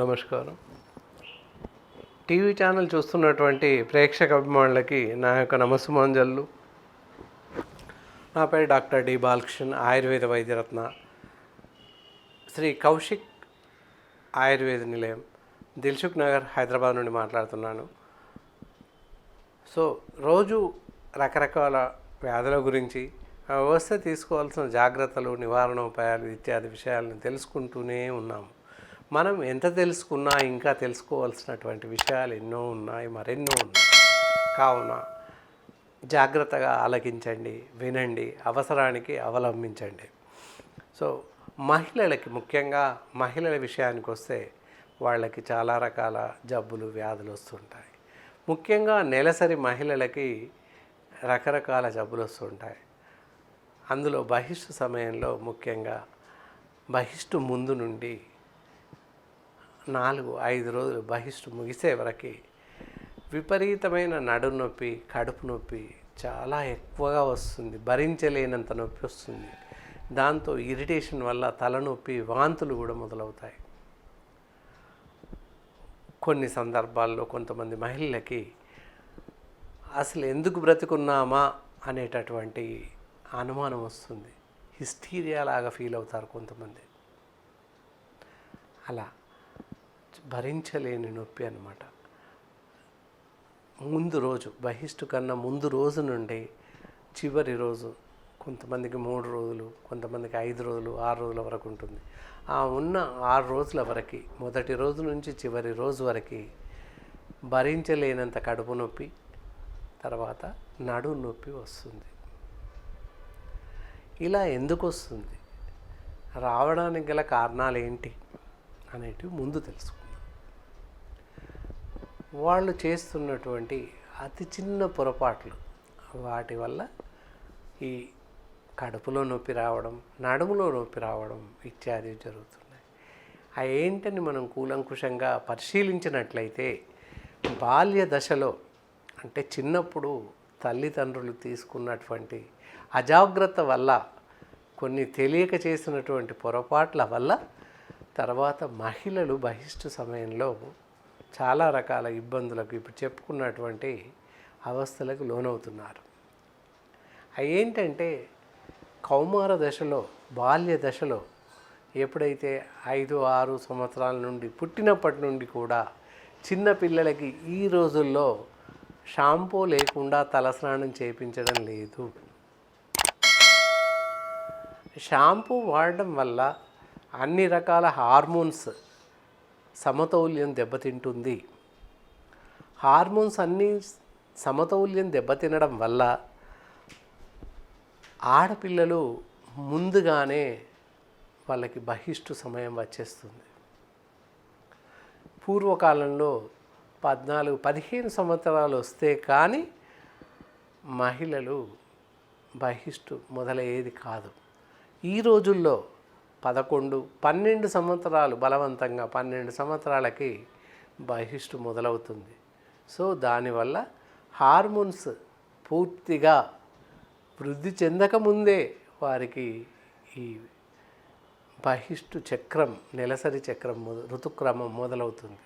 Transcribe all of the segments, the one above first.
నమస్కారం. TV channel చూస్తున్నటువంటి ప్రేక్షక అభిమానులకి నా యొక్క నమస్సుమాంజలు. నా పేరు డాక్టర్ డి బాలకృష్ణ, ఆయుర్వేద వైద్యరత్న, శ్రీ కౌశిక్ ఆయుర్వేద నిలయం, దిల్సుఖ్ నగర్, హైదరాబాద్ నుండి మాట్లాడుతున్నాను. రోజు రకరకాల వ్యాధుల గురించి, ఆ వ్యవస్థ తీసుకోవాల్సిన జాగ్రత్తలు, నివారణ ఉపాయాలు ఇత్యాది విషయాలను తెలుసుకుంటూనే ఉన్నాము. మనం ఎంత తెలుసుకున్నా ఇంకా తెలుసుకోవాల్సినటువంటి విషయాలు ఎన్నో ఉన్నాయి, మరెన్నో ఉన్నాయి. కావున జాగ్రత్తగా ఆలకించండి, వినండి, అవసరానికి అవలంబించండి. మహిళలకి, ముఖ్యంగా మహిళల విషయానికి వస్తే వాళ్ళకి చాలా రకాల జబ్బులు, వ్యాధులు వస్తుంటాయి. ముఖ్యంగా నెలసరి మహిళలకి రకరకాల జబ్బులు వస్తుంటాయి. అందులో బహిష్టు సమయంలో, ముఖ్యంగా బహిష్టు ముందు నుండి 4-5 రోజులు బహిష్టు ముగిసే వరకు విపరీతమైన నడుము నొప్పి, కడుపు నొప్పి చాలా ఎక్కువగా వస్తుంది. భరించలేనంత నొప్పి వస్తుంది. దాంతో ఇరిటేషన్ వల్ల తలనొప్పి, వాంతులు కూడా మొదలవుతాయి. కొన్ని సందర్భాల్లో కొంతమంది మహిళలకి అసలు ఎందుకు బ్రతుకున్నామా అనేటటువంటి అనుమానం వస్తుంది. హిస్టీరియా లాగా ఫీల్ అవుతారు కొంతమంది. అలా భరించలేని నొప్పి అన్నమాట. ముందు రోజు, బహిష్టు కన్నా ముందు రోజు నుండి చివరి రోజు, కొంతమందికి 3 రోజులు, కొంతమందికి 5 రోజులు, 6 రోజుల వరకు ఉంటుంది. ఆ ఉన్న 6 రోజుల వరకు, మొదటి రోజు నుంచి చివరి రోజు వరకు భరించలేనంత కడుపు నొప్పి, తర్వాత నడుము నొప్పి వస్తుంది. ఇలా ఎందుకు వస్తుంది, రావడానికి గల కారణాలు ఏంటి అనేటివి ముందు తెలుసుకుందాం. వాళ్ళు చేస్తున్నటువంటి అతి చిన్న పొరపాట్లు, వాటి వల్ల ఈ కడుపులో నొప్పి రావడం, నడుములో నొప్పి రావడం ఇత్యాది జరుగుతున్నాయి. అవి ఏంటని మనం కూలంకుషంగా పరిశీలించినట్లయితే, బాల్య దశలో, అంటే చిన్నప్పుడు తల్లిదండ్రులు తీసుకున్నటువంటి అజాగ్రత్త వల్ల, కొన్ని తెలియక చేసినటువంటి పొరపాట్ల వల్ల తర్వాత మహిళలు బహిష్టు సమయంలో చాలా రకాల ఇబ్బందులకు, ఇప్పుడు చెప్పుకున్నటువంటి అవస్థలకు లోనవుతున్నారు. అవి ఏంటంటే, కౌమార దశలో, బాల్య దశలో ఎప్పుడైతే 5-6 సంవత్సరాల నుండి, పుట్టినప్పటి నుండి కూడా చిన్నపిల్లలకి ఈ రోజుల్లో షాంపూ లేకుండా తలస్నానం చేయించడం లేదు. షాంపూ వాడడం వల్ల అన్ని రకాల హార్మోన్స్ సమతౌల్యం దెబ్బతింటుంది. హార్మోన్స్ అన్నీ సమతౌల్యం దెబ్బతినడం వల్ల ఆడపిల్లలు ముందుగానే వాళ్ళకి బహిష్టు సమయం వచ్చేస్తుంది. పూర్వకాలంలో 14-15 సంవత్సరాలు వస్తే కానీ మహిళలు బహిష్టు మొదలయ్యేది కాదు. ఈ రోజుల్లో 11-12 సంవత్సరాలు, బలవంతంగా 12 సంవత్సరాలకి బహిష్టు మొదలవుతుంది. దానివల్ల హార్మోన్స్ పూర్తిగా వృద్ధి చెందకముందే వారికి ఈ బహిష్టు చక్రం, నెలసరి చక్రం, ఋతుక్రమం మొదలవుతుంది.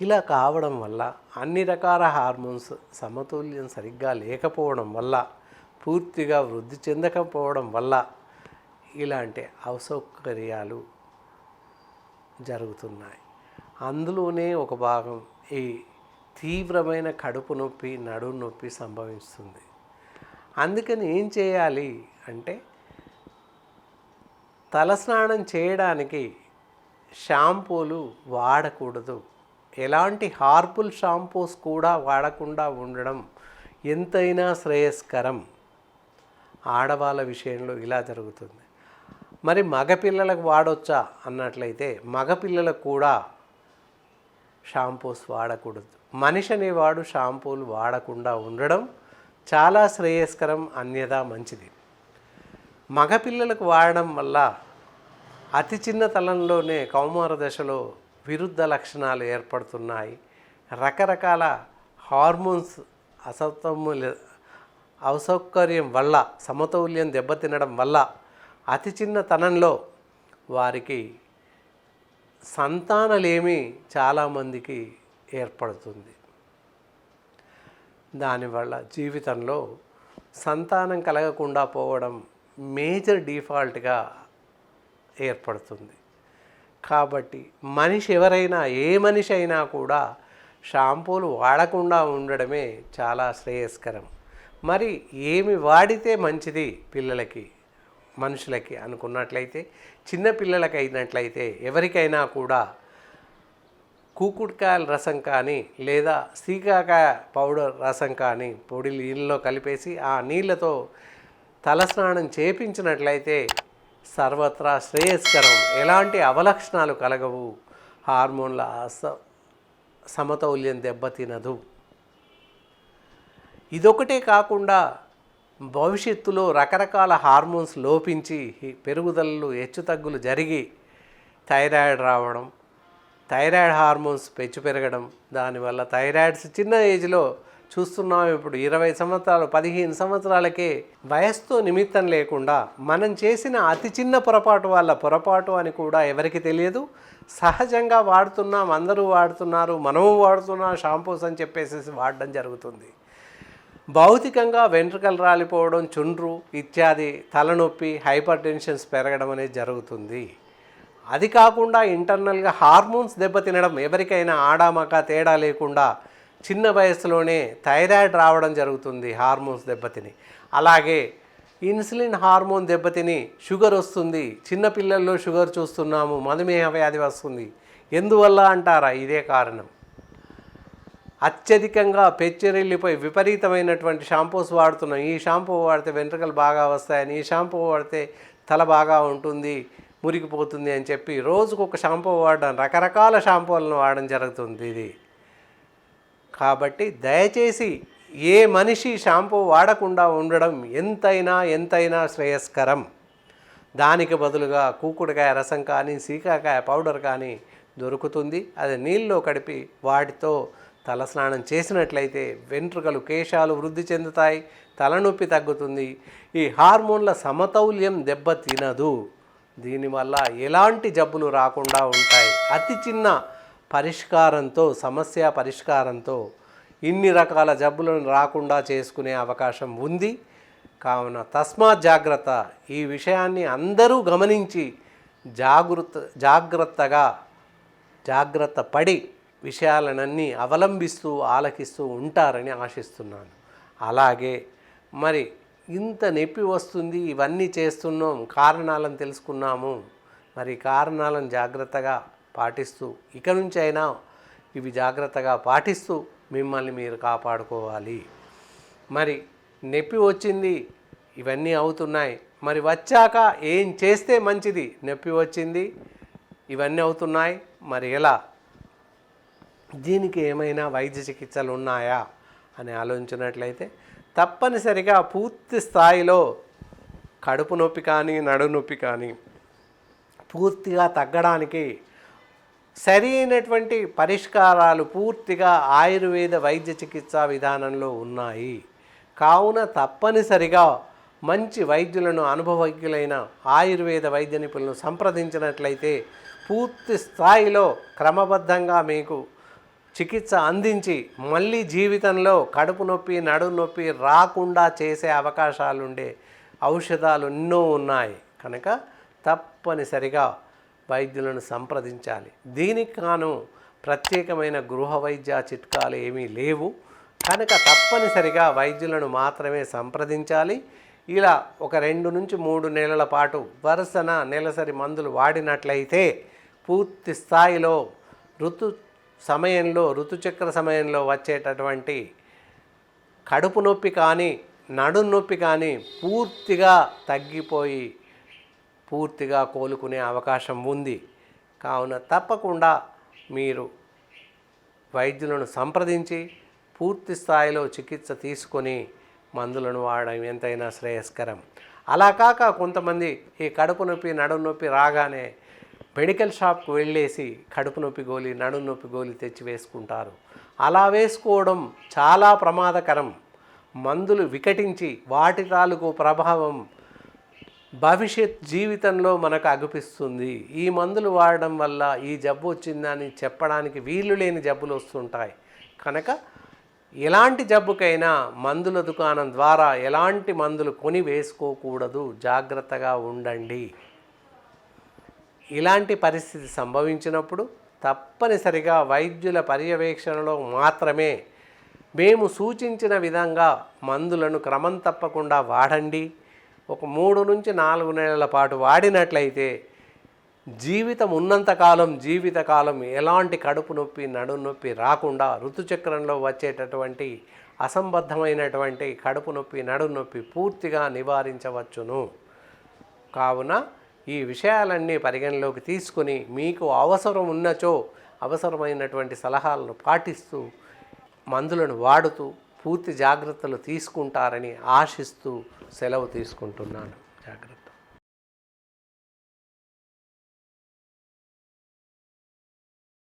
ఇలా కావడం వల్ల అన్ని రకాల హార్మోన్స్ సమతుల్యం సరిగ్గా లేకపోవడం వల్ల, పూర్తిగా వృద్ధి చెందకపోవడం వల్ల ఇలాంటి అసౌకర్యాలు జరుగుతున్నాయి. అందులోనే ఒక భాగం ఈ తీవ్రమైన కడుపు నొప్పి, నడుము నొప్పి సంభవిస్తుంది. అందుకని ఏం చేయాలి అంటే, తలస్నానం చేయడానికి షాంపూలు వాడకూడదు. ఎలాంటి హార్మ్ఫుల్ షాంపూస్ కూడా వాడకుండా ఉండడం ఎంతైనా శ్రేయస్కరం. ఆడవాళ్ళ విషయంలో ఇలా జరుగుతుంది. మరి మగపిల్లలకు వాడొచ్చా అన్నట్లయితే, మగపిల్లలకు కూడా షాంపూస్ వాడకూడదు. మనిషి అనేవాడు షాంపూలు వాడకుండా ఉండడం చాలా శ్రేయస్కరం, అన్యదా మంచిది. మగపిల్లలకు వాడడం వల్ల అతి చిన్న తలంలోనే, కౌమార దశలో విరుద్ధ లక్షణాలు ఏర్పడుతున్నాయి. రకరకాల హార్మోన్స్ అసౌకర్యం వల్ల, సమతౌల్యం దెబ్బతినడం వల్ల అతి చిన్న తనంలో వారికి సంతానలేమి చాలామందికి ఏర్పడుతుంది. దానివల్ల జీవితంలో సంతానం కలగకుండా పోవడం మేజర్ డిఫాల్ట్గా ఏర్పడుతుంది. కాబట్టి మనిషి ఎవరైనా, ఏ మనిషి అయినా కూడా షాంపూలు వాడకుండా ఉండడమే చాలా శ్రేయస్కరం. మరి ఏమి వాడితే మంచిది పిల్లలకి, మనుషులకి అనుకున్నట్లయితే, చిన్న పిల్లలకి అయినట్లయితే ఎవరికైనా కూడా కూకుడుకాయల రసం కానీ లేదా సీకాకాయ పౌడర్ రసం కానీ పొడి నీళ్ళలో కలిపేసి ఆ నీళ్ళతో తలస్నానం చేపించినట్లయితే సర్వత్రా శ్రేయస్కరం. ఎలాంటి అవలక్షణాలు కలగవు, హార్మోన్ల సమతౌల్యం దెబ్బతినదు. ఇదొకటే కాకుండా భవిష్యత్తులో రకరకాల హార్మోన్స్ లోపించి పెరుగుదలలు హెచ్చుతగ్గులు జరిగి థైరాయిడ్ రావడం, థైరాయిడ్ హార్మోన్స్ పెరగడం, దానివల్ల థైరాయిడ్స్ చిన్న ఏజ్లో చూస్తున్నాం. ఇప్పుడు 20 సంవత్సరాలు 15 సంవత్సరాలకే వయస్సుతో నిమిత్తం లేకుండా మనం చేసిన అతి చిన్న పొరపాటు వల్ల పొరపాటు అని కూడా ఎవరికి తెలియదు. సహజంగా వాడుతున్నాం, అందరూ వాడుతున్నారు, మనము వాడుతున్నాం షాంపూస్ అని చెప్పేసి వాడడం జరుగుతుంది. భౌతికంగా వెంట్రుకలు రాలిపోవడం, చుండ్రు ఇత్యాది, తలనొప్పి, హైపర్ టెన్షన్స్ పెరగడం అనేది జరుగుతుంది. అది కాకుండా ఇంటర్నల్గా హార్మోన్స్ దెబ్బతినడం, ఎవరికైనా ఆడామక తేడా లేకుండా చిన్న వయసులోనే థైరాయిడ్ రావడం జరుగుతుంది హార్మోన్స్ దెబ్బతిని. అలాగే ఇన్సులిన్ హార్మోన్ దెబ్బతిని షుగర్ వస్తుంది. చిన్నపిల్లల్లో షుగర్ చూస్తున్నాము, మధుమేహ వ్యాధి వస్తుంది. ఎందువల్ల అంటారా? ఇదే కారణం. అత్యధికంగా పెచ్చరిల్లిపోయి విపరీతమైనటువంటి షాంపూస్ వాడుతున్నాం. ఈ షాంపూ వాడితే వెంట్రుకలు బాగా వస్తాయని, ఈ షాంపూ వాడితే తల బాగా ఉంటుంది, మురికిపోతుంది అని చెప్పి రోజుకొక షాంపూ వాడడం, రకరకాల షాంపూలను వాడడం జరుగుతుంది ఇది. కాబట్టి దయచేసి ఏ మనిషి షాంపూ వాడకుండా ఉండడం ఎంతైనా శ్రేయస్కరం. దానికి బదులుగా కూకుడుకాయ రసం కానీ సీకాకాయ పౌడర్ కానీ దొరుకుతుంది. అది నీళ్ళలో కడిపి వాటితో తలస్నానం చేసినట్లయితే వెంట్రుకలు, కేశాలు వృద్ధి చెందుతాయి, తలనొప్పి తగ్గుతుంది, ఈ హార్మోన్ల సమతౌల్యం దెబ్బతినదు. దీనివల్ల ఎలాంటి జబ్బులు రాకుండా ఉంటాయి. అతి చిన్న పరిష్కారంతో, సమస్య పరిష్కారంతో ఇన్ని రకాల జబ్బులను రాకుండా చేసుకునే అవకాశం ఉంది. కావున తస్మాత్ జాగ్రత్త. ఈ విషయాన్ని అందరూ గమనించి జాగ్రత్త పడి విషయాలనన్నీ అవలంబిస్తూ ఆలకిస్తూ ఉంటారని ఆశిస్తున్నాను. అలాగే మరి ఇంత నొప్పి వస్తుంది, ఇవన్నీ చేస్తున్నాం, కారణాలను తెలుసుకున్నాము. మరి కారణాలను జాగ్రత్తగా పాటిస్తూ ఇక నుంచి అయినా ఇవి జాగ్రత్తగా పాటిస్తూ మిమ్మల్ని మీరు కాపాడుకోవాలి. మరి నొప్పి వచ్చింది, ఇవన్నీ అవుతున్నాయి, మరి వచ్చాక ఏం చేస్తే మంచిది? నొప్పి వచ్చింది, ఇవన్నీ అవుతున్నాయి, మరి ఎలా? దీనికి ఏమైనా వైద్య చికిత్సలు ఉన్నాయా అని ఆలోచించినట్లయితే తప్పనిసరిగా పూర్తి స్థాయిలో కడుపు నొప్పి కానీ నడునొప్పి కానీ పూర్తిగా తగ్గడానికి సరి అయినటువంటి పరిష్కారాలు పూర్తిగా ఆయుర్వేద వైద్య చికిత్సా విధానంలో ఉన్నాయి. కావున తప్పనిసరిగా మంచి వైద్యులను, అనుభవజ్ఞులైన ఆయుర్వేద వైద్య నిపుణులను సంప్రదించినట్లయితే పూర్తి స్థాయిలో క్రమబద్ధంగా మీకు చికిత్స అందించి మళ్ళీ జీవితంలో కడుపు నొప్పి, నడుము నొప్పి రాకుండా చేసే అవకాశాలుండే ఔషధాలు ఎన్నో ఉన్నాయి. కనుక తప్పనిసరిగా వైద్యులను సంప్రదించాలి. దీనికి గాను ప్రత్యేకమైన గృహ వైద్య చిట్కాలు ఏమీ లేవు. కనుక తప్పనిసరిగా వైద్యులను మాత్రమే సంప్రదించాలి. ఇలా ఒక 2 నుంచి 3 నెలల పాటు వరుసన నెలసరి మందులు వాడినట్లయితే పూర్తి స్థాయిలో ఋతుచక్ర సమయంలో వచ్చేటటువంటి కడుపు నొప్పి కానీ నడుం నొప్పి కానీ పూర్తిగా తగ్గిపోయి పూర్తిగా కోలుకునే అవకాశం ఉంది. కావున తప్పకుండా మీరు వైద్యులను సంప్రదించి పూర్తి స్థాయిలో చికిత్స తీసుకొని మందులను వాడడం ఎంతైనా శ్రేయస్కరం. అలా కాక కొంతమంది ఈ కడుపు నొప్పి, నడుము నొప్పి రాగానే మెడికల్ షాప్కి వెళ్ళేసి కడుపు నొప్పి గోళీ, నడుము నొప్పి గోళీ తెచ్చి వేసుకుంటారు. అలా వేసుకోవడం చాలా ప్రమాదకరం. మందులు వికటించి వాటి తాలూకు ప్రభావం భవిష్యత్ జీవితంలో మనకు అగుపిస్తుంది. ఈ మందులు వాడడం వల్ల ఈ జబ్బు వచ్చిందని చెప్పడానికి వీలు లేని జబ్బులు వస్తుంటాయి. కనుక ఎలాంటి జబ్బుకైనా మందుల దుకాణం ద్వారా ఎలాంటి మందులు కొని వేసుకోకూడదు. జాగ్రత్తగా ఉండండి. ఇలాంటి పరిస్థితి సంభవించినప్పుడు తప్పనిసరిగా వైద్యుల పర్యవేక్షణలో మాత్రమే మేము సూచించిన విధంగా మందులను క్రమం తప్పకుండా వాడండి. ఒక 3 నుంచి 4 నెలల పాటు వాడినట్లయితే జీవితం ఉన్నంతకాలం జీవితకాలం ఎలాంటి కడుపు నొప్పి, నడుము నొప్పి రాకుండా ఋతుచక్రంలో వచ్చేటటువంటి అసంబద్ధమైనటువంటి కడుపు నొప్పి, నడుము నొప్పి పూర్తిగా నివారించవచ్చును. కావున ఈ విషయాలన్నీ పరిగణలోకి తీసుకుని మీకు అవసరం ఉన్నచో అవసరమైనటువంటి సలహాలను పాటిస్తూ మందులను వాడుతూ పూర్తి జాగ్రత్తలు తీసుకుంటారని ఆశిస్తూ సెలవు తీసుకుంటున్నాను. జాగ్రత్త.